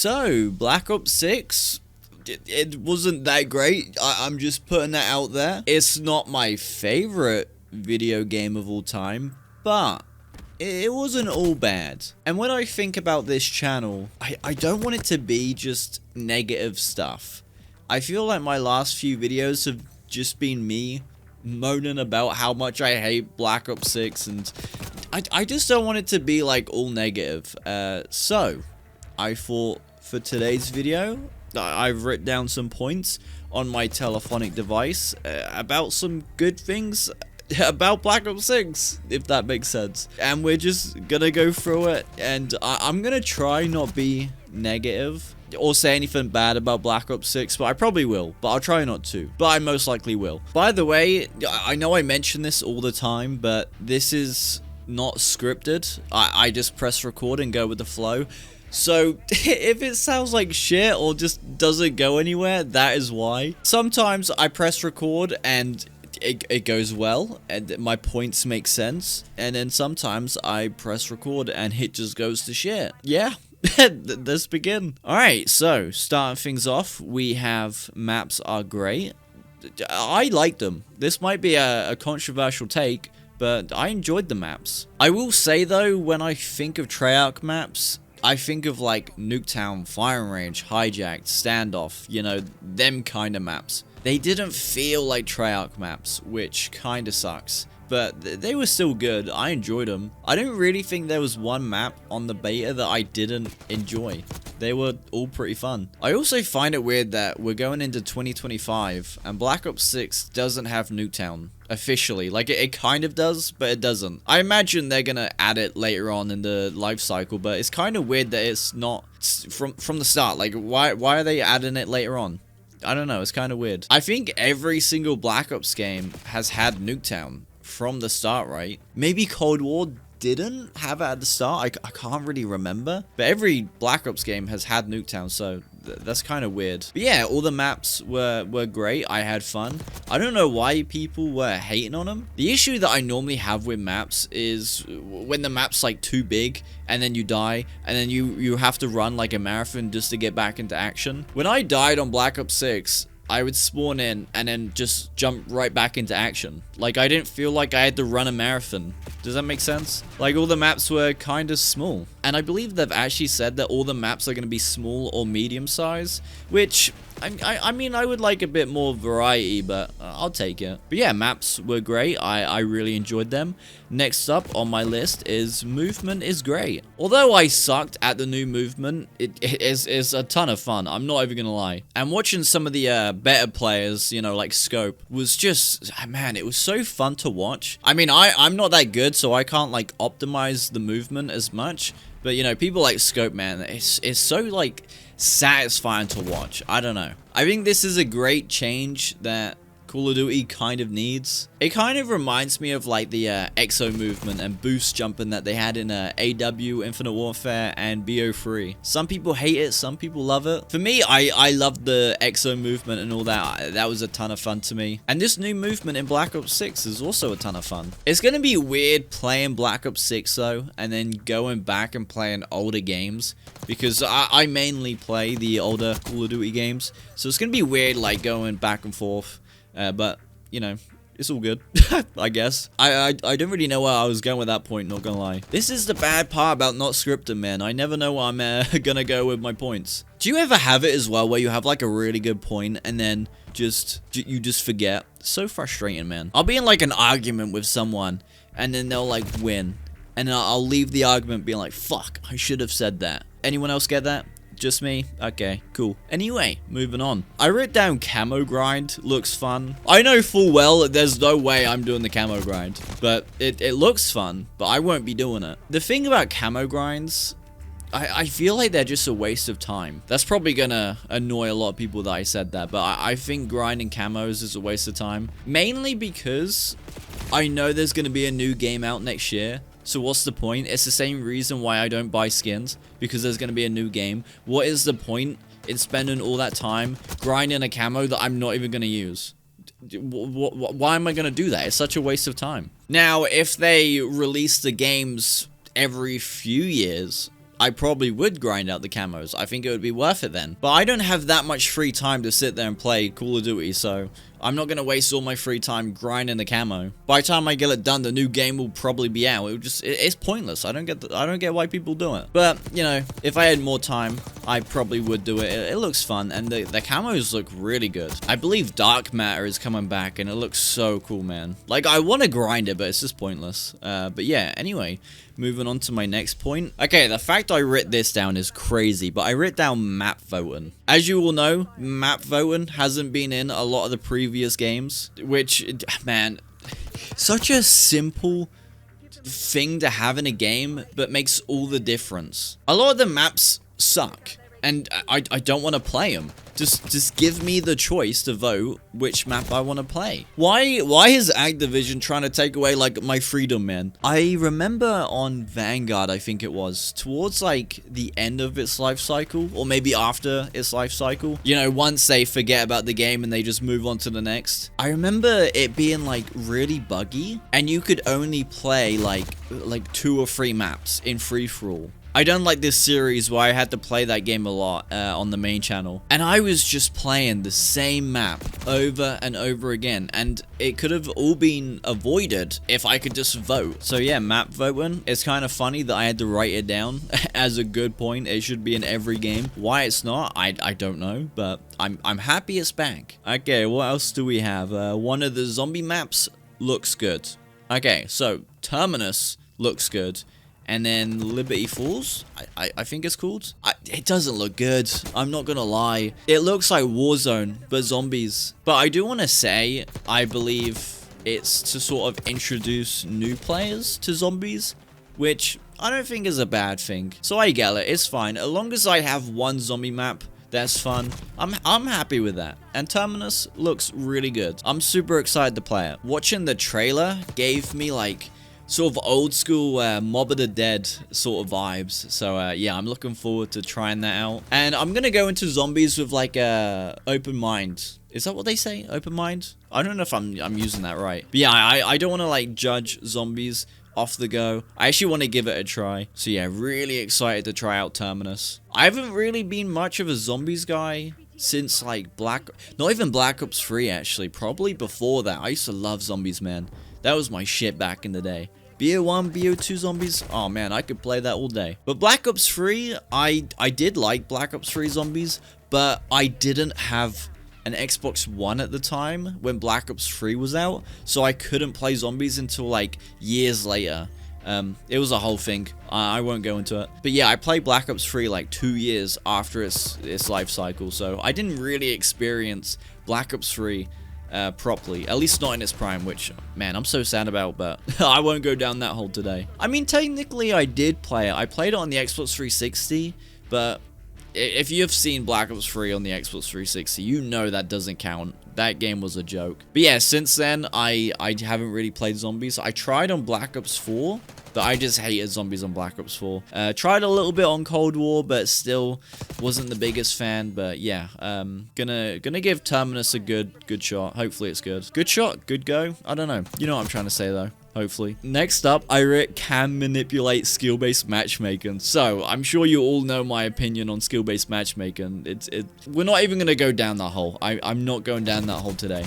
So, Black Ops 6, it wasn't that great. I'm just putting that out there. It's not my favorite video game of all time, but it wasn't all bad. And when I think about this channel, I don't want it to be just negative stuff. I feel like my last few videos have just been me moaning about how much I hate Black Ops 6, and I just don't want it to be like all negative. So I thought for today's video, I've written down some points on my telephonic device about some good things about Black Ops 6, if that makes sense. And we're just gonna go through it, and I'm gonna try not be negative or say anything bad about Black Ops 6, but I probably will, but I'll try not to, but I most likely will. By the way, I know I mention this all the time, but this is not scripted. I just press record and go with the flow. So if it sounds like shit or just doesn't go anywhere, that is why. Sometimes I press record and it goes well and my points make sense, and then sometimes I press record and it just goes to shit. Yeah. Let's begin. Alright, so starting things off, we have maps are great. I like them. This might be a controversial take, but I enjoyed the maps. I will say though, when I think of Treyarch maps, I think of like Nuketown, Firing Range, Hijacked, Standoff, you know, them kind of maps. They didn't feel like Treyarch maps, which kinda sucks. But they were still good. I enjoyed them. I don't really think there was one map on the beta that I didn't enjoy. They were all pretty fun. I also find it weird that we're going into 2025 and Black Ops 6 doesn't have Nuketown officially. Like it kind of does, but it doesn't. I imagine they're gonna add it later on in the life cycle, but it's kind of weird that it's not from the start. Like why are they adding it later on? I don't know, it's kind of weird. I think every single Black Ops game has had Nuketown from the start, right? Maybe Cold War didn't have it at the start. I can't really remember. But every Black Ops game has had Nuketown, so that's kind of weird. But yeah, all the maps were great. I had fun. I don't know why people were hating on them. The issue that I normally have with maps is when the map's like too big and then you die and then you have to run like a marathon just to get back into action. When I died on Black Ops 6, I would spawn in and then just jump right back into action. Like, I didn't feel like I had to run a marathon. Does that make sense? Like, all the maps were kind of small. And I believe they've actually said that all the maps are going to be small or medium size, which, I mean, I would like a bit more variety, but I'll take it. But yeah, maps were great. I really enjoyed them. Next up on my list is movement is great. Although I sucked at the new movement, it is a ton of fun. I'm not even gonna lie. And watching some of the better players, you know, like Scope, was just, man, it was so fun to watch. I mean, I'm not that good, so I can't like optimize the movement as much. But you know, people like Scope, man, it's so like satisfying to watch. I don't know. I think this is a great change that Call of Duty kind of needs. It kind of reminds me of like the exo movement and boost jumping that they had in AW, Infinite Warfare, and BO3. Some people hate it, some people love it. For me, I loved the exo movement and all that. That was a ton of fun to me. And this new movement in Black Ops 6 is also a ton of fun. It's gonna be weird playing Black Ops 6 though, and then going back and playing older games, because I mainly play the older Call of Duty games. So it's gonna be weird like going back and forth. But, you know, it's all good, I guess. I don't really know where I was going with that point, not gonna lie. This is the bad part about not scripting, man. I never know where I'm gonna go with my points. Do you ever have it as well, where you have like a really good point and then you just forget? So frustrating, man. I'll be in like an argument with someone and then they'll like win. And I'll leave the argument being like, fuck, I should have said that. Anyone else get that? Just me? Okay, cool. Anyway, moving on. I wrote down Camo Grind. Looks fun. I know full well there's no way I'm doing the Camo Grind, but it looks fun, but I won't be doing it. The thing about Camo Grinds, I feel like they're just a waste of time. That's probably gonna annoy a lot of people that I said that, but I think grinding camos is a waste of time. Mainly because I know there's gonna be a new game out next year. So what's the point? It's the same reason why I don't buy skins, because there's going to be a new game. What is the point in spending all that time grinding a camo that I'm not even going to use? Why am I going to do that? It's such a waste of time. Now, if they release the games every few years, I probably would grind out the camos. I think it would be worth it then. But I don't have that much free time to sit there and play Call of Duty, so I'm not going to waste all my free time grinding the camo. By the time I get it done, the new game will probably be out. It's pointless. I don't get why people do it. But, you know, if I had more time, I probably would do it. It looks fun, and the camos look really good. I believe Dark Matter is coming back, and it looks so cool, man. Like, I want to grind it, but it's just pointless. But yeah, anyway, moving on to my next point. Okay, the fact I writ this down is crazy, but I writ down map voting. As you all know, map voting hasn't been in a lot of the previous games, which, man, such a simple thing to have in a game, but makes all the difference. A lot of the maps suck, and I don't want to play them. Just give me the choice to vote which map I want to play. Why is Activision trying to take away, like, my freedom, man? I remember on Vanguard, I think it was, towards, like, the end of its life cycle, or maybe after its life cycle, you know, once they forget about the game and they just move on to the next. I remember it being, like, really buggy, and you could only play, like 2 or 3 maps in free-for-all. I done like this series where I had to play that game a lot on the main channel, and I was just playing the same map over and over again, and it could have all been avoided if I could just vote. So yeah, map voting. It's kind of funny that I had to write it down as a good point. It should be in every game. Why it's not, I don't know, but I'm happy it's back. Okay, what else do we have? One of the zombie maps looks good. Okay, so Terminus looks good. And then Liberty Falls, I think it's called. It doesn't look good, I'm not gonna lie. It looks like Warzone, but zombies. But I do want to say, I believe it's to sort of introduce new players to zombies, which I don't think is a bad thing. So I get it, it's fine. As long as I have one zombie map that's fun, I'm happy with that. And Terminus looks really good. I'm super excited to play it. Watching the trailer gave me, like, sort of old school Mob of the Dead sort of vibes. So yeah, I'm looking forward to trying that out. And I'm gonna go into zombies with like a open mind. Is that what they say? Open mind? I don't know if I'm using that right. But yeah, I don't want to like judge zombies off the go. I actually want to give it a try. So yeah, really excited to try out Terminus. I haven't really been much of a zombies guy since like not even Black Ops 3 actually. Probably before that. I used to love zombies, man. That was my shit back in the day. BO1, BO2 zombies, oh man, I could play that all day. But Black Ops 3, I did like Black Ops 3 zombies, but I didn't have an Xbox One at the time when Black Ops 3 was out, so I couldn't play zombies until like years later. It was a whole thing. I won't go into it. But yeah, I played Black Ops 3 like 2 years after its life cycle, so I didn't really experience Black Ops 3 properly, at least not in its prime, which, man, I'm so sad about, but I won't go down that hole today. I mean, technically I did play it. I played it on the Xbox 360, but if you've seen Black Ops 3 on the Xbox 360, you know that doesn't count. That game was a joke. But yeah, since then, I haven't really played zombies. I tried on Black Ops 4, but I just hated zombies on Black Ops 4. Tried a little bit on Cold War, but still wasn't the biggest fan. But yeah, gonna give Terminus a good shot. Hopefully it's good. Good shot, good go. I don't know. You know what I'm trying to say though. Hopefully. Next up, I can manipulate skill-based matchmaking. So, I'm sure you all know my opinion on skill-based matchmaking. We're not even going to go down that hole. I'm not going down that hole today.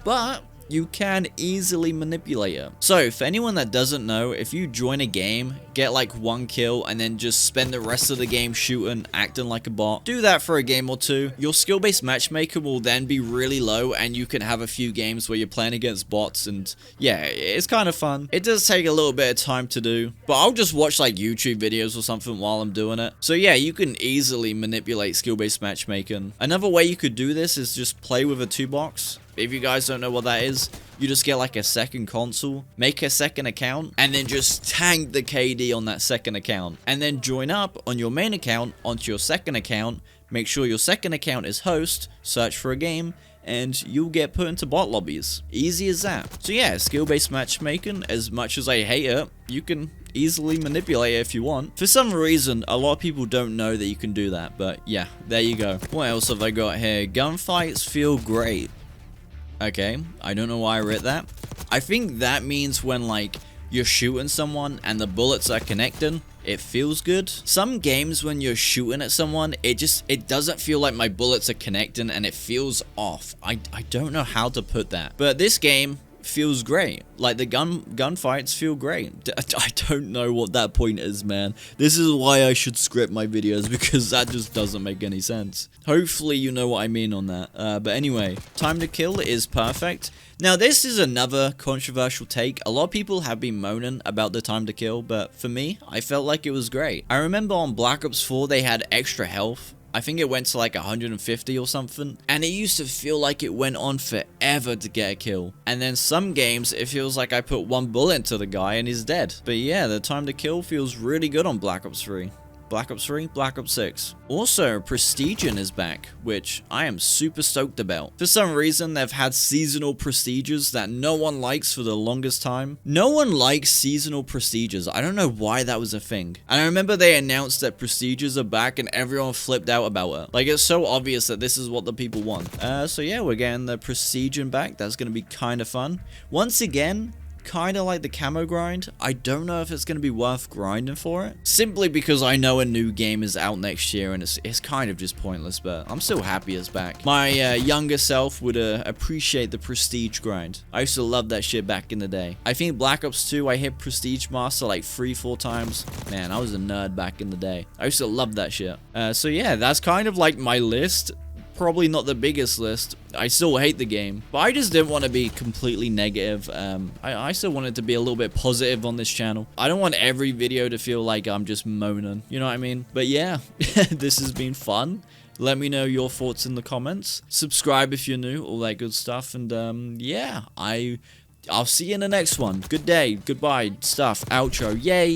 But you can easily manipulate it. So, for anyone that doesn't know, if you join a game, get like 1 kill, and then just spend the rest of the game shooting, acting like a bot, do that for a game or 2, your skill-based matchmaker will then be really low, and you can have a few games where you're playing against bots, and yeah, it's kind of fun. It does take a little bit of time to do, but I'll just watch like YouTube videos or something while I'm doing it. So yeah, you can easily manipulate skill-based matchmaking. Another way you could do this is just play with a 2-box. If you guys don't know what that is, you just get like a second console, make a second account, and then just tank the KD on that second account. And then join up on your main account onto your second account, make sure your second account is host, search for a game, and you'll get put into bot lobbies. Easy as that. So yeah, skill-based matchmaking, as much as I hate it, you can easily manipulate it if you want. For some reason, a lot of people don't know that you can do that, but yeah, there you go. What else have I got here? Gunfights feel great. Okay, I don't know why I read that. I think that means when, like, you're shooting someone and the bullets are connecting, it feels good. Some games when you're shooting at someone, it doesn't feel like my bullets are connecting and it feels off. I don't know how to put that. But this game feels great. Like the gunfights feel great. I don't know what that point is, man. This is why I should script my videos, because that just doesn't make any sense. Hopefully you know what I mean on that. But anyway, time to kill is perfect. Now this is another controversial take. A lot of people have been moaning about the time to kill, but for me, I felt like it was great. I remember on Black Ops 4 they had extra health. I think it went to like 150 or something, and it used to feel like it went on forever to get a kill. And then some games, it feels like I put one bullet into the guy and he's dead. But yeah, the time to kill feels really good on Black Ops 3. Black Ops 3, Black Ops 6. Also, Prestigion is back, which I am super stoked about. For some reason, they've had seasonal prestiges that no one likes for the longest time. No one likes seasonal prestiges. I don't know why that was a thing. And I remember they announced that prestiges are back and everyone flipped out about it. Like, it's so obvious that this is what the people want. So yeah, we're getting the Prestigion back. That's going to be kind of fun. Once again, kind of like the camo grind. I don't know if it's going to be worth grinding for it, simply because I know a new game is out next year and it's kind of just pointless, but I'm still happy it's back. My younger self would appreciate the prestige grind. I used to love that shit back in the day. I think Black Ops 2 I hit Prestige Master like 3-4 times. Man, I was a nerd back in the day. I used to love that shit. So yeah, that's kind of like my list. Probably not the biggest list. I still hate the game, but I just didn't want to be completely negative. I still wanted to be a little bit positive on this channel. I don't want every video to feel like I'm just moaning, you know what I mean? But yeah, this has been fun. Let me know your thoughts in the comments. Subscribe if you're new, all that good stuff. And yeah, I'll see you in the next one. Good day, goodbye, stuff, outro, yay.